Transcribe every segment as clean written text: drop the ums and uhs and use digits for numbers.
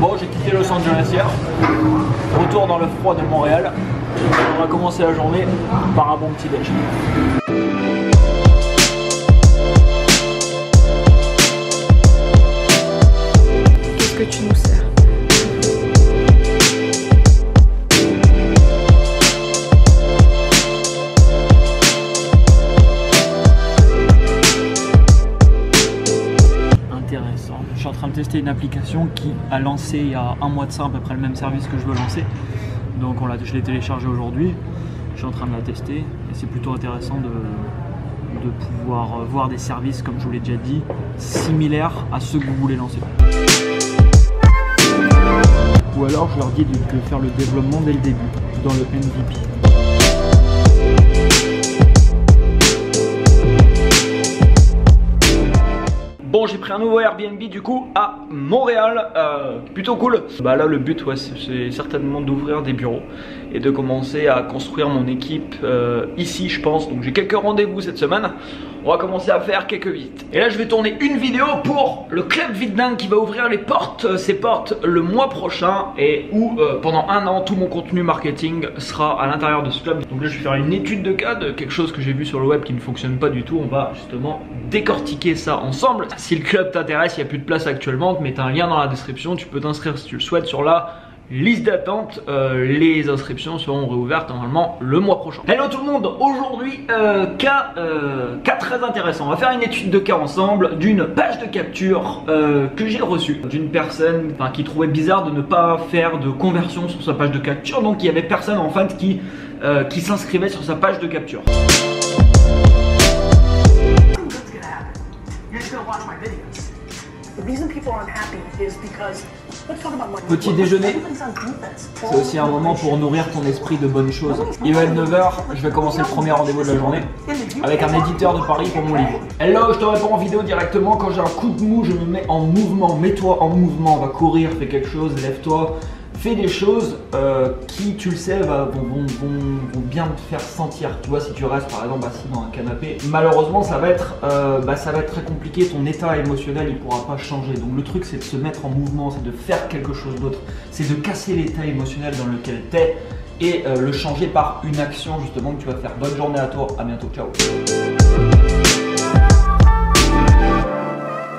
Bon, j'ai quitté Los Angeles hier. Retour dans le froid de Montréal. On va commencer la journée par un bon petit déj. Qu'est-ce que tu nous sers? Je suis en train de tester une application qui a lancé il y a un mois de ça à peu près le même service que je veux lancer. Donc je l'ai téléchargé aujourd'hui, je suis en train de la tester et c'est plutôt intéressant de pouvoir voir des services, comme je vous l'ai déjà dit, similaires à ceux que vous voulez lancer. Ou alors je leur dis de faire le développement dès le début, dans le MVP. Bon, j'ai pris un nouveau Airbnb du coup à Montréal, plutôt cool. Bah là le but c'est certainement d'ouvrir des bureaux et de commencer à construire mon équipe ici je pense. Donc j'ai quelques rendez-vous cette semaine, on va commencer à faire quelques visites. Et là je vais tourner une vidéo pour le club Videdingue qui va ouvrir ses portes le mois prochain et où pendant un an tout mon contenu marketing sera à l'intérieur de ce club. Donc là je vais faire une étude de cas de quelque chose que j'ai vu sur le web qui ne fonctionne pas du tout. On va justement décortiquer ça ensemble. Si le club t'intéresse, il n'y a plus de place actuellement, te mets un lien dans la description, tu peux t'inscrire si tu le souhaites sur la liste d'attente. Les inscriptions seront réouvertes normalement le mois prochain. Hello tout le monde, aujourd'hui cas très intéressant. On va faire une étude de cas ensemble d'une page de capture que j'ai reçue d'une personne qui trouvait bizarre de ne pas faire de conversion sur sa page de capture. Donc il y avait personne en fait qui s'inscrivait sur sa page de capture. Petit déjeuner, c'est aussi un moment pour nourrir ton esprit de bonnes choses. Il va être 9 h, je vais commencer le premier rendez-vous de la journée avec un éditeur de Paris pour mon livre. Hello, je te réponds en vidéo directement. Quand j'ai un coup de mou, je me mets en mouvement. Mets-toi en mouvement, va courir, fais quelque chose, lève-toi. Fais des choses qui, tu le sais, vont bien te faire sentir. Tu vois, si tu restes par exemple assis dans un canapé, malheureusement ça va être très compliqué. Ton état émotionnel il pourra pas changer. Donc le truc c'est de se mettre en mouvement, c'est de faire quelque chose d'autre. C'est de casser l'état émotionnel dans lequel tu es et le changer par une action justement que tu vas faire. Bonne journée à toi, à bientôt, ciao.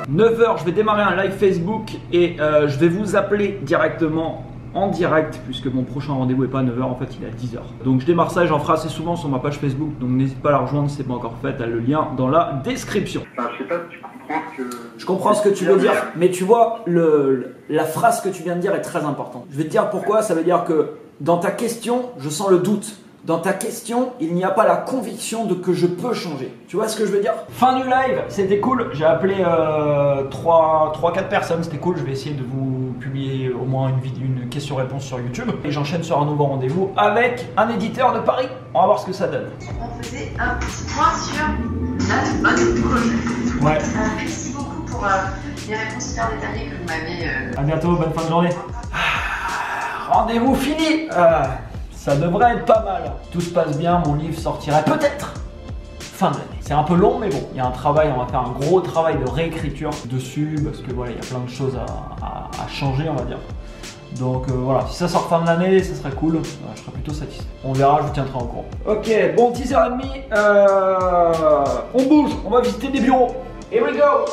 9 h, je vais démarrer un live Facebook et je vais vous appeler directement en direct puisque mon prochain rendez-vous n'est pas à 9 h, en fait il est à 10 h. Donc je démarre ça et j'en ferai assez souvent sur ma page Facebook, donc n'hésite pas à la rejoindre si ce n'est pas encore fait, tu as le lien dans la description. Enfin, je sais pas si tu comprends ce que... Je comprends ce que tu veux dire, mais tu vois, la phrase que tu viens de dire est très importante. Je vais te dire pourquoi, ça veut dire que dans ta question, je sens le doute. Dans ta question, il n'y a pas la conviction de que je peux changer. Tu vois ce que je veux dire? Fin du live, c'était cool. J'ai appelé 3-4 personnes, c'était cool. Je vais essayer de vous publier au moins une question-réponse sur YouTube. Et j'enchaîne sur un nouveau rendez-vous avec un éditeur de Paris. On va voir ce que ça donne. On faisait un petit point sur notre projet. Ouais. Merci beaucoup pour les réponses hyper détaillées que vous m'avez... À bientôt, bonne fin de journée. Rendez-vous fini. Ça devrait être pas mal. Tout se passe bien, mon livre sortirait peut-être fin de l'année. C'est un peu long mais bon, il y a un travail, on va faire un gros travail de réécriture dessus parce que voilà, il y a plein de choses à changer on va dire. Donc voilà, si ça sort fin de l'année, ça serait cool, je serais plutôt satisfait. On verra, je vous tiendrai au courant. Ok, bon 10h30, on bouge, on va visiter des bureaux. Here we go.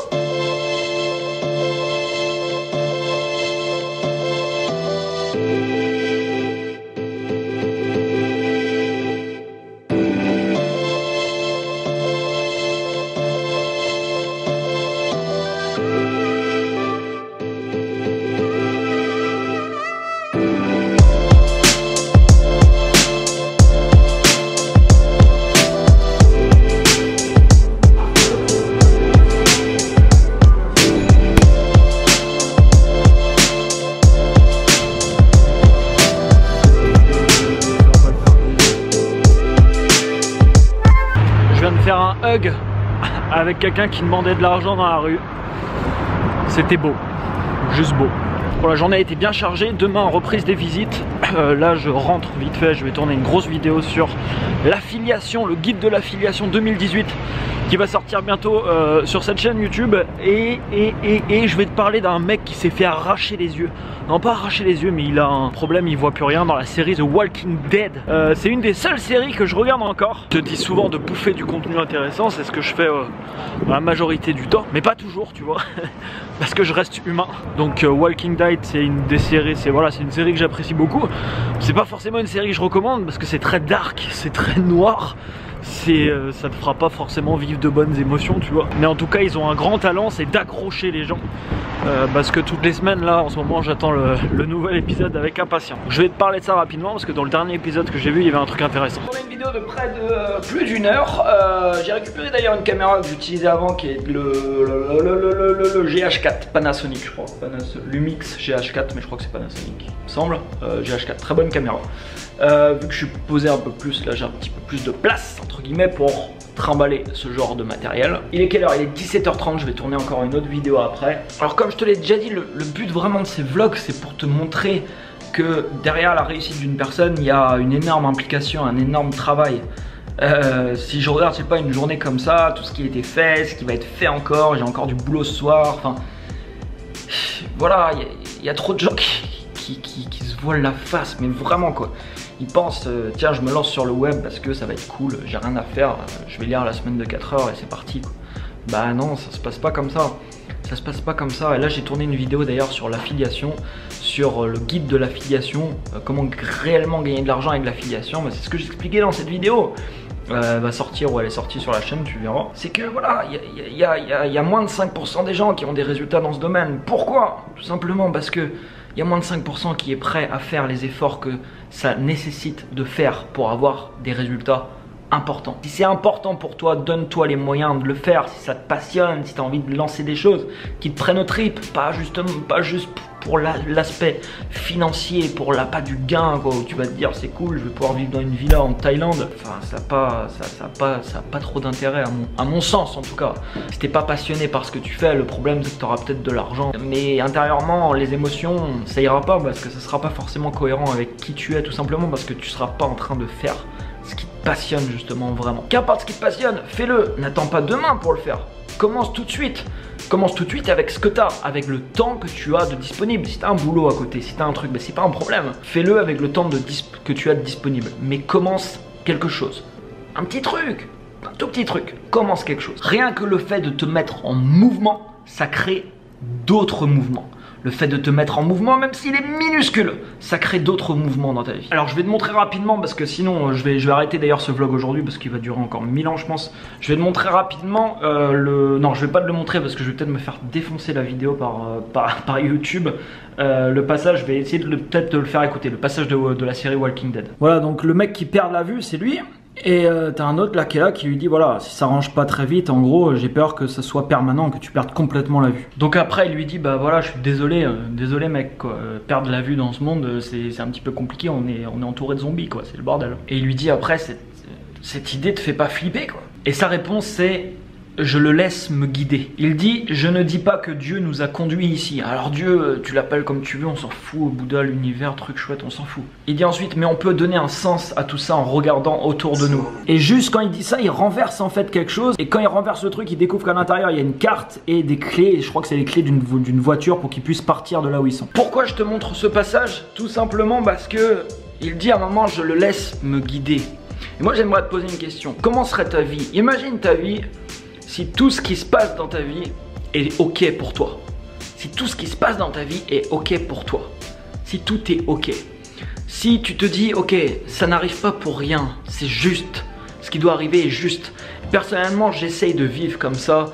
Faire un hug avec quelqu'un qui demandait de l'argent dans la rue. C'était beau, juste beau. Bon, la journée a été bien chargée, demain reprise des visites. Là je rentre vite fait, je vais tourner une grosse vidéo sur l'affiliation, le guide de l'affiliation 2018 qui va sortir bientôt sur cette chaîne YouTube. Et je vais te parler d'un mec qui s'est fait arracher les yeux. Non, pas arracher les yeux, mais il a un problème, il voit plus rien dans la série The Walking Dead. C'est une des seules séries que je regarde encore. Je te dis souvent de bouffer du contenu intéressant, c'est ce que je fais la majorité du temps, mais pas toujours, tu vois, parce que je reste humain. Donc Walking Dead, c'est une des séries, c'est une série que j'apprécie beaucoup. C'est pas forcément une série que je recommande parce que c'est très dark, c'est très noir. Ça te fera pas forcément vivre de bonnes émotions, tu vois. Mais en tout cas, ils ont un grand talent, c'est d'accrocher les gens. Parce que toutes les semaines, là, en ce moment, j'attends le nouvel épisode avec impatience. Je vais te parler de ça rapidement parce que dans le dernier épisode que j'ai vu, il y avait un truc intéressant. On a une vidéo de près de plus d'une heure. J'ai récupéré d'ailleurs une caméra que j'utilisais avant qui est le GH4 Panasonic, je crois. Lumix GH4, mais je crois que c'est Panasonic, il me semble. GH4, très bonne caméra. Vu que je suis posé un peu plus, là j'ai un petit peu plus de place entre guillemets pour trimballer ce genre de matériel. Il est quelle heure? Il est 17h30, je vais tourner encore une autre vidéo après. Alors comme je te l'ai déjà dit, le but vraiment de ces vlogs c'est pour te montrer que derrière la réussite d'une personne il y a une énorme implication, un énorme travail. Si je regarde, je sais pas, une journée comme ça, tout ce qui a été fait, ce qui va être fait encore, j'ai encore du boulot ce soir, enfin voilà, il y a trop de gens qui se voilent la face, mais vraiment quoi. Ils pensent, tiens, je me lance sur le web parce que ça va être cool, j'ai rien à faire, je vais lire la semaine de 4 heures et c'est parti quoi. Bah non, ça se passe pas comme ça. Ça se passe pas comme ça. Et là j'ai tourné une vidéo d'ailleurs sur l'affiliation, sur le guide de l'affiliation, comment réellement gagner de l'argent avec l'affiliation. Bah, c'est ce que j'expliquais dans cette vidéo. Elle va sortir ou elle est sortie sur la chaîne, tu verras. C'est que voilà, il y a moins de 5% des gens qui ont des résultats dans ce domaine. Pourquoi? Tout simplement parce que il y a moins de 5% qui est prêt à faire les efforts que ça nécessite de faire pour avoir des résultats importants. Si c'est important pour toi, donne-toi les moyens de le faire. Si ça te passionne, si tu as envie de lancer des choses qui te prennent aux tripes, pas juste pour l'aspect financier, pour pas du gain quoi, où tu vas te dire c'est cool, je vais pouvoir vivre dans une villa en Thaïlande. Enfin, ça n'a pas trop d'intérêt à mon sens en tout cas. Si t'es pas passionné par ce que tu fais, le problème c'est que tu auras peut-être de l'argent, mais intérieurement les émotions ça ira pas parce que ça sera pas forcément cohérent avec qui tu es, tout simplement parce que tu seras pas en train de faire ce qui te passionne justement vraiment. Qu'importe ce qui te passionne, fais-le, n'attends pas demain pour le faire. Commence tout de suite. Commence tout de suite avec ce que tu as, avec le temps que tu as de disponible. Si tu as un boulot à côté, si tu as un truc, ben c'est pas un problème. Fais-le avec le temps que tu as de disponible. Mais commence quelque chose. Un petit truc, un tout petit truc. Commence quelque chose. Rien que le fait de te mettre en mouvement, ça crée d'autres mouvements. Le fait de te mettre en mouvement, même s'il est minuscule, ça crée d'autres mouvements dans ta vie. Alors je vais te montrer rapidement parce que sinon je vais arrêter d'ailleurs ce vlog aujourd'hui parce qu'il va durer encore 1000 ans je pense. Je vais te montrer rapidement non, je vais pas te le montrer parce que je vais peut-être me faire défoncer la vidéo par YouTube. Le passage, je vais essayer de peut-être te le faire écouter, le passage de la série Walking Dead. Voilà, donc le mec qui perd la vue, c'est lui. Et t'as un autre là qui est là qui lui dit voilà, si ça range pas très vite, en gros j'ai peur que ça soit permanent, que tu perdes complètement la vue. Donc après il lui dit bah voilà, je suis désolé, désolé mec quoi, perdre la vue dans ce monde c'est un petit peu compliqué, on est entouré de zombies quoi, c'est le bordel. Et il lui dit après cette idée te fait pas flipper quoi. Et sa réponse c'est je le laisse me guider. Il dit je ne dis pas que Dieu nous a conduits ici. Alors Dieu, tu l'appelles comme tu veux, on s'en fout, Bouddha, l'univers, truc chouette, on s'en fout. Il dit ensuite mais on peut donner un sens à tout ça en regardant autour de nous. Et juste quand il dit ça, il renverse en fait quelque chose. Et quand il renverse le truc, il découvre qu'à l'intérieur il y a une carte et des clés. Et je crois que c'est les clés d'une voiture pour qu'ils puissent partir de là où ils sont. Pourquoi je te montre ce passage? Tout simplement parce que il dit à un moment je le laisse me guider. Et moi j'aimerais te poser une question. Comment serait ta vie? Imagine ta vie si tout ce qui se passe dans ta vie est ok pour toi. Si tout ce qui se passe dans ta vie est ok pour toi. Si tout est ok. Si tu te dis ok, ça n'arrive pas pour rien, c'est juste. Ce qui doit arriver est juste. Personnellement, j'essaye de vivre comme ça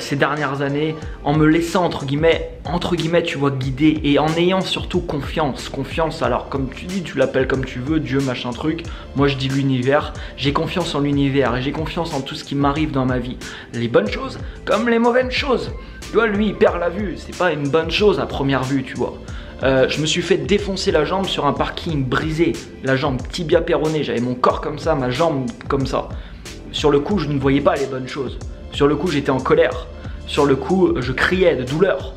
ces dernières années, en me laissant entre guillemets, tu vois, guider et en ayant surtout confiance. Confiance, alors comme tu dis, tu l'appelles comme tu veux, Dieu, machin truc. Moi je dis l'univers. J'ai confiance en l'univers et j'ai confiance en tout ce qui m'arrive dans ma vie. Les bonnes choses comme les mauvaises choses. Tu vois, lui il perd la vue, c'est pas une bonne chose à première vue, tu vois. Je me suis fait défoncer la jambe sur un parking brisé, la jambe tibia péroné, j'avais mon corps comme ça, ma jambe comme ça. Sur le coup je ne voyais pas les bonnes choses. Sur le coup j'étais en colère, sur le coup je criais de douleur.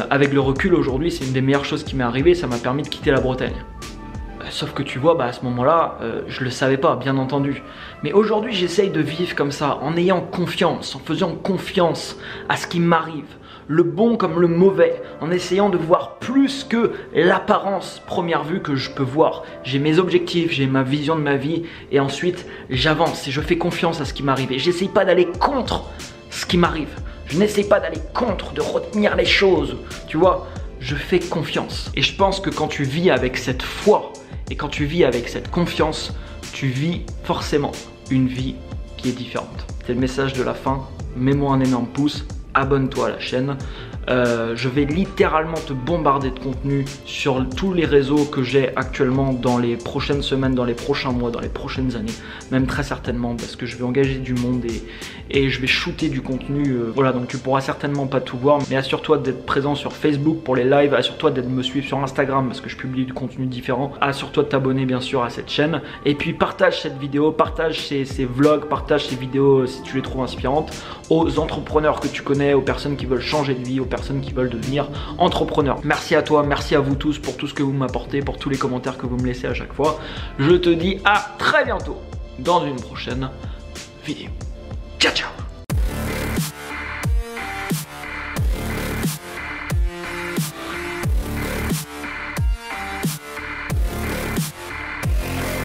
Avec le recul aujourd'hui c'est une des meilleures choses qui m'est arrivée, ça m'a permis de quitter la Bretagne. Sauf que tu vois, à ce moment-là, je le savais pas, bien entendu. Mais aujourd'hui, j'essaye de vivre comme ça, en ayant confiance, en faisant confiance à ce qui m'arrive. Le bon comme le mauvais, en essayant de voir plus que l'apparence première vue que je peux voir. J'ai mes objectifs, j'ai ma vision de ma vie et ensuite j'avance et je fais confiance à ce qui m'arrive. Et j'essaye pas d'aller contre ce qui m'arrive. Je n'essaye pas d'aller contre, de retenir les choses, tu vois. Je fais confiance. Et je pense que quand tu vis avec cette foi et quand tu vis avec cette confiance, tu vis forcément une vie qui est différente. C'est le message de la fin. Mets-moi un énorme pouce. Abonne-toi à la chaîne. Je vais littéralement te bombarder de contenu sur tous les réseaux que j'ai actuellement dans les prochaines semaines, dans les prochains mois, dans les prochaines années, même très certainement parce que je vais engager du monde et je vais shooter du contenu. Voilà, donc tu pourras certainement pas tout voir, mais assure-toi d'être présent sur Facebook pour les lives, assure-toi d'être me suivre sur Instagram parce que je publie du contenu différent, assure-toi de t'abonner bien sûr à cette chaîne et puis partage cette vidéo, partage ces vlogs, partage ces vidéos si tu les trouves inspirantes aux entrepreneurs que tu connais, aux personnes qui veulent changer de vie, aux personnes qui veulent devenir entrepreneurs. Merci à toi, merci à vous tous pour tout ce que vous m'apportez, pour tous les commentaires que vous me laissez à chaque fois. Je te dis à très bientôt dans une prochaine vidéo. Ciao ciao.